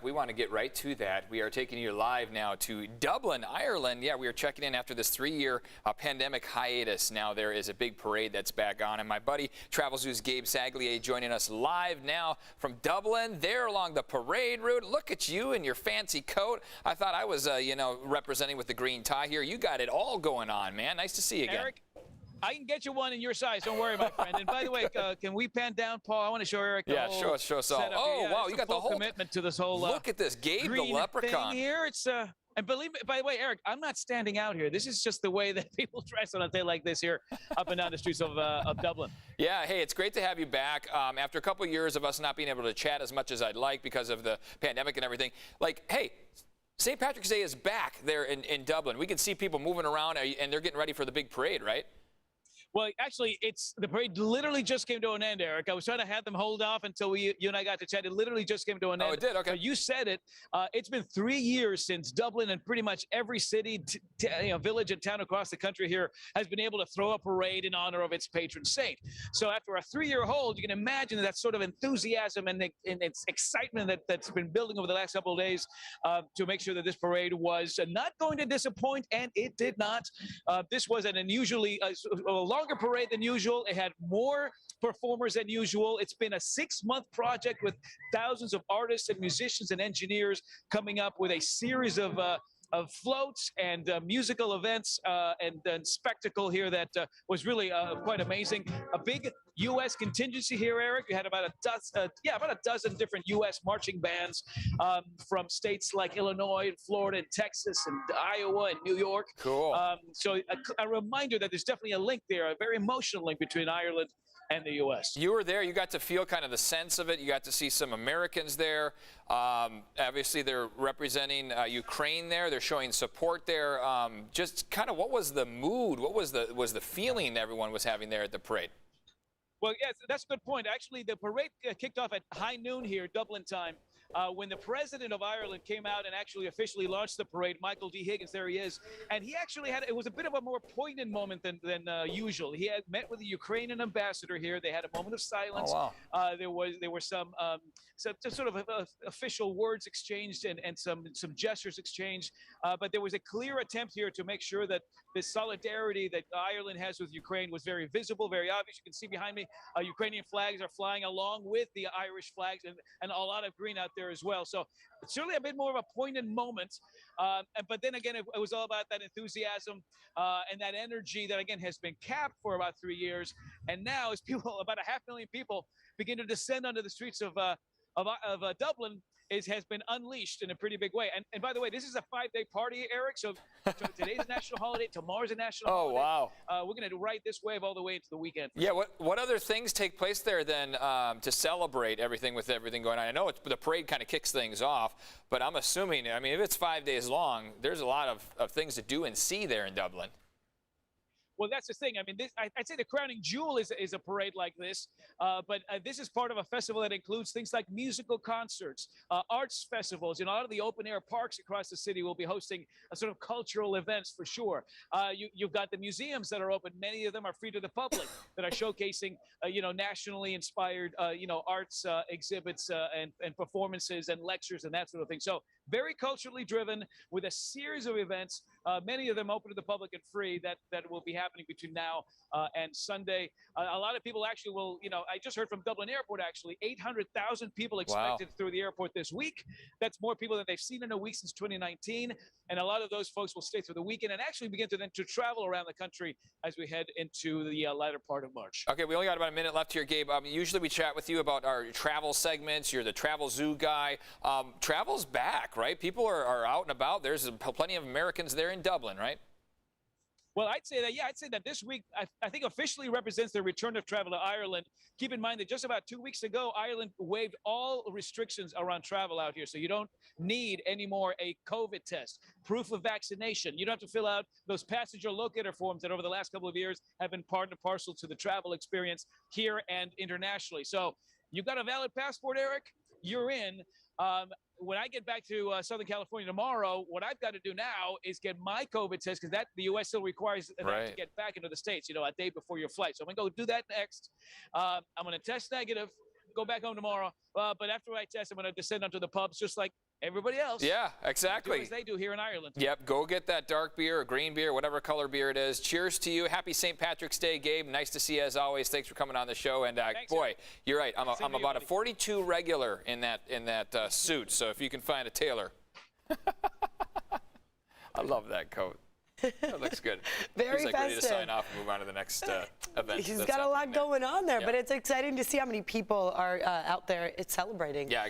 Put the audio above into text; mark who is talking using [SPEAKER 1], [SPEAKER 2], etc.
[SPEAKER 1] We want to get right to that. We are taking you live now to Dublin, Ireland. Yeah, we are checking in after this 3-year pandemic hiatus. Now there is a big parade that's back on, and my buddy Travelzoo's Gabe Saglie joining us live now from Dublin, there along the parade route. Look at you in your fancy coat. I thought I was, representing with the green tie here. You got it all going on, man. Nice to see you again.
[SPEAKER 2] Eric, I can get you one in your size. Don't worry, my friend. And by the way, can we pan down, Paul? I want to show Eric.
[SPEAKER 1] Show us all. Oh, wow, you got the whole
[SPEAKER 2] commitment to this whole.
[SPEAKER 1] Look at this, Gabe the leprechaun
[SPEAKER 2] thing here. It's and believe me, by the way, Eric, I'm not standing out here. This is just the way that people dress on a day like this here, up and down the streets of Dublin.
[SPEAKER 1] Yeah, hey, it's great to have you back. After a couple of years of us not being able to chat as much as I'd like because of the pandemic and everything, like, hey. St. Patrick's Day is back there in Dublin. We can see people moving around, and they're getting ready for the big parade, right?
[SPEAKER 2] Well, actually, the parade literally just came to an end, Eric. I was trying to have them hold off until you and I got to chat. It literally just came to an end.
[SPEAKER 1] Oh, it did? Okay.
[SPEAKER 2] But you said it. It's been 3 years since Dublin and pretty much every city, village and town across the country here has been able to throw a parade in honor of its patron saint. So after a 3-year hold, you can imagine that sort of enthusiasm and its excitement that's been building over the last couple of days to make sure that this parade was not going to disappoint, and it did not. This was an unusually longer parade than usual. It had more performers than usual. It's been a 6-month project with thousands of artists and musicians and engineers coming up with a series of floats and musical events and spectacle here that was really quite amazing. A big U.S. contingency here, Eric. You had about a dozen different U.S. marching bands from states like Illinois, and Florida, and Texas, and Iowa, and New York.
[SPEAKER 1] Cool.
[SPEAKER 2] So a reminder that there's definitely a link there, a very emotional link between Ireland and the U.S.
[SPEAKER 1] You were there. You got to feel kind of the sense of it. You got to see some Americans there. Obviously, they're representing Ukraine there. They're showing support there. Just kind of what was the mood? What was the feeling everyone was having there at the parade?
[SPEAKER 2] Well, yes, that's a good point. Actually, the parade kicked off at high noon here, Dublin time, when the president of Ireland came out and actually officially launched the parade, Michael D. Higgins, there he is. And he actually it was a bit of a more poignant moment than usual. He had met with the Ukrainian ambassador here. They had a moment of silence.
[SPEAKER 1] Oh, wow.
[SPEAKER 2] There were some just sort of official words exchanged and some gestures exchanged. But there was a clear attempt here to make sure that the solidarity that Ireland has with Ukraine was very visible, very obvious. You can see behind me, Ukrainian flags are flying along with the Irish flags and a lot of green out there as well. So it's certainly a bit more of a poignant moment. But then again, it was all about that enthusiasm and that energy that, again, has been capped for about 3 years. And now as people, about 500,000 people, begin to descend onto the streets of Dublin, has been unleashed in a pretty big way. And by the way, this is a 5-day party, Eric. So today's a national holiday. Tomorrow's a national holiday.
[SPEAKER 1] Oh, wow.
[SPEAKER 2] We're going to ride this wave all the way into the weekend.
[SPEAKER 1] Yeah, what other things take place there then to celebrate everything with everything going on? I know the parade kind of kicks things off, but I'm assuming, I mean, if it's 5 days long, there's a lot of things to do and see there in Dublin.
[SPEAKER 2] Well, that's the thing. I mean, I'd say the crowning jewel is a parade like this, but this is part of a festival that includes things like musical concerts, arts festivals. A lot of the open-air parks across the city will be hosting a sort of cultural events for sure. You've got the museums that are open. Many of them are free to the public that are showcasing, nationally inspired, arts exhibits and performances and lectures and that sort of thing. So very culturally driven with a series of events, many of them open to the public and free that will be happening between now and Sunday. A lot of people actually will, I just heard from Dublin Airport, actually, 800,000 people expected through the airport this week. That's more people than they've seen in a week since 2019. And a lot of those folks will stay through the weekend and actually begin to travel around the country as we head into the latter part of March.
[SPEAKER 1] Okay, we only got about a minute left here, Gabe. Usually we chat with you about our travel segments. You're the Travelzoo guy. Travel's back, right? People are out and about. There's plenty of Americans there in Dublin, right?
[SPEAKER 2] Well, I'd say that this week, I think officially represents the return of travel to Ireland. Keep in mind that just about 2 weeks ago, Ireland waived all restrictions around travel out here. So you don't need anymore a COVID test, proof of vaccination. You don't have to fill out those passenger locator forms that over the last couple of years have been part and parcel to the travel experience here and internationally. So you've got a valid passport, Eric, you're in. When I get back to Southern California tomorrow, what I've got to do now is get my COVID test because the U.S. still requires that to get back into the States, a day before your flight. So I'm going to go do that next. I'm going to test negative, go back home tomorrow. But after I test, I'm going to descend onto the pubs just like everybody else.
[SPEAKER 1] Yeah,
[SPEAKER 2] Do
[SPEAKER 1] exactly.
[SPEAKER 2] as they do here in Ireland.
[SPEAKER 1] Yep, go get that dark beer or green beer, whatever color beer it is. Cheers to you. Happy St. Patrick's Day, Gabe. Nice to see you as always. Thanks for coming on the show. And boy, you're right. I'm about a 42 regular in that suit. So if you can find a tailor. I love that coat. That looks good.
[SPEAKER 3] Very
[SPEAKER 1] He's like
[SPEAKER 3] festive.
[SPEAKER 1] ready to sign off and move on to the next event.
[SPEAKER 3] He's got a lot going on there,
[SPEAKER 1] Yeah.
[SPEAKER 3] but it's exciting to see how many people are out there celebrating.
[SPEAKER 1] Yeah,